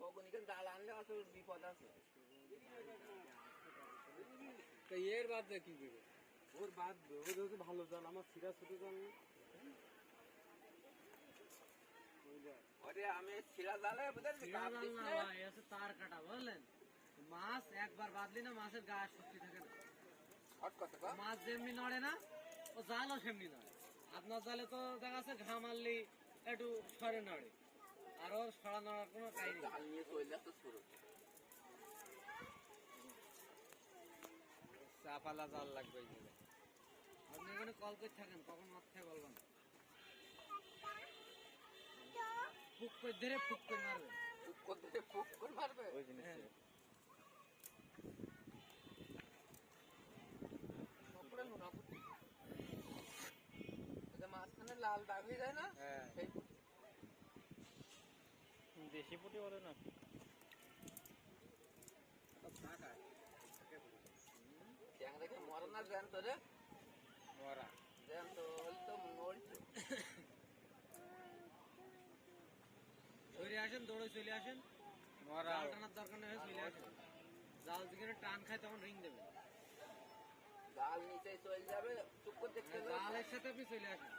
শকুনিকে জাল আনলে অত বিপদ আছে। তো এর বাদ দিয়ে কি দেবে? ওর বাদ দে, ওর হচ্ছে ভালো জাল, আমার সিরা ছোট জাল না। ওরে আমি ছিলা জালে তার কাটা বুঝলেন, মাছ একবার বাঁধলি না মাছের গায়ে শক্তি থাকে না। মাছ যেমনি নড়ে না, ও জালও সেমনি নড়ে। আপনার জালে তো দেখা যাচ্ছে ঘা মারলি একটু সরে নড়ে, আর ওর সরা নড়ার কোনো কাহিনী জাল নিয়ে চলে তো শুরু। চাপালা জাল লাগবে। আপনি এখানে কল করে থাকেন, কখন মাছ থেকে বলবেন। ফুক করে ধরে ফুক করে মারবেন, ফুক করে ফুক করে মারবে ওই জিনিসটা। মাঝখানে লাল দাগ হয়ে যায় না? হ্যাঁ, সেই দেশি পুঁটি বলে না। ট্যাংরাকে মরে না জ্যান্ত রে, মরা জ্যান্ত হলে তো মরছে। ধরে আসেন, দৌড়ে চলে আসেন, মরা জাল টানার দরকার নেই, চলে আসেন। জাল যেখানে টান খায় তখন রিং দেবেন, জাল নিচে চলে যাবে, চুপ করে দেখতে হবে। জালের সাথে আপনি চলে আসেন,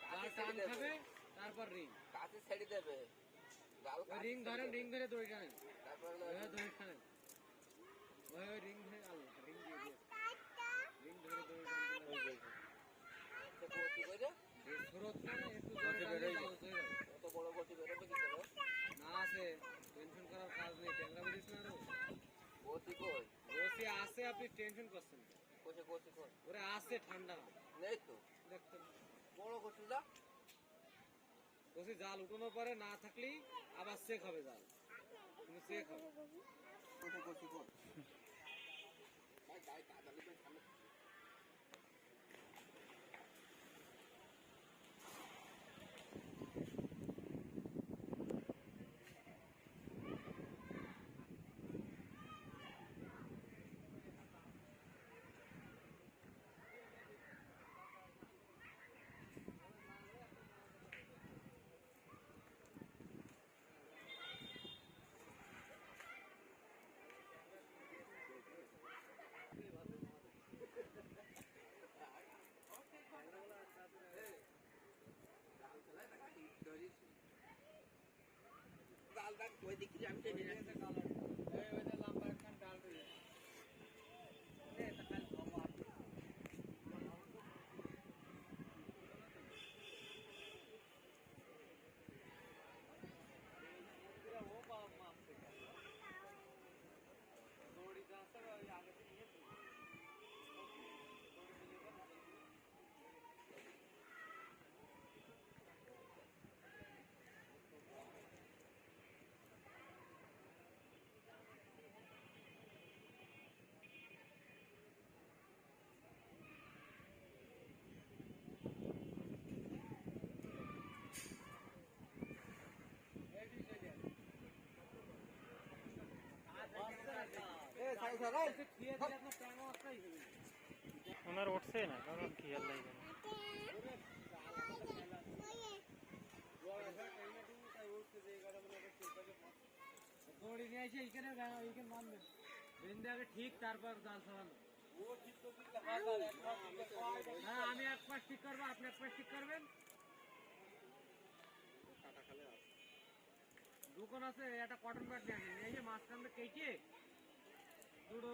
জাল টান খাবে তারপর রিং। কাছে ছেড়ে দেবে জাল, রিং ধরেন, রিং ধরে দড়ি টানেন, তারপর দড়ি টানেন, ওই রিং ধরে আল্লাহ রিং দিয়ে দিয়ে রিং ধরে দড়ি টানেন। গতি করে স্রোত না একটু জোরে টানলে জাল চলে যাবে। অত বড় গতি বেরোবে কি করে? না আছে, টেনশন করার কাজ নেই, ট্যাংরা বেরিয়েছ না আরো গতি কই? বসে আছে, আপনি টেনশন করছেন কেন? কোচে গতি কই? ওরে আছে ঠান্ডা নেই তো দেখতেন। বড় গতি যা। বসে জাল উঠানোর পরে না থাকলেই আবার চেক হবে জাল, কিন্তু চেক হবে। কোচে গতি কই? ভাই গায়ে কাদা লেগে সামনে। জাল দাগ ওই দিকে আমি টেনে রাখছি। লম্বা একখান ডাল দিয়ে দড়ি আছে আগে থেকে নিয়েছি। ওনার উঠছে না, কারণ খেয়াল নাই। দড়ি নিয়ে এসে এইখানে মারবেন, বেঁধে আগে ঠিক, তারপর জাল ছাড়ানো। হ্যাঁ, আমি এক পাশ ঠিক করবো, আপনি এক পাশ ঠিক করবেন। দোকান আছে, একটা কটন ব্যাট নিয়ে আসেন, এই যে মাঝখান থেকে কেটে দুটো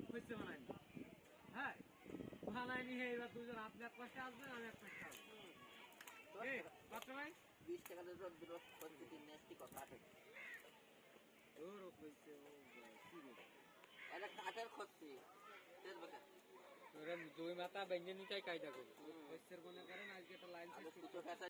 খুঁজতে বানাইনি। হ্যাঁ, বানাইনি। এইবার দুজন, আপনি এক পাশে আসবেন, আমি এক পাশে আসবো। কত ভাই? 20 টাকা দিয়ে দুটো প্রতিদিন নেস্টি কথা আছে। ওরও কইছে, ও কি রে, এটা কাঠের খরচি দেখবে কেন? দুই মাথা বেঞ্জে নিটাই কায়দা করি। মনে করেন আজকে একটা লাইন আগে কুচো খেতে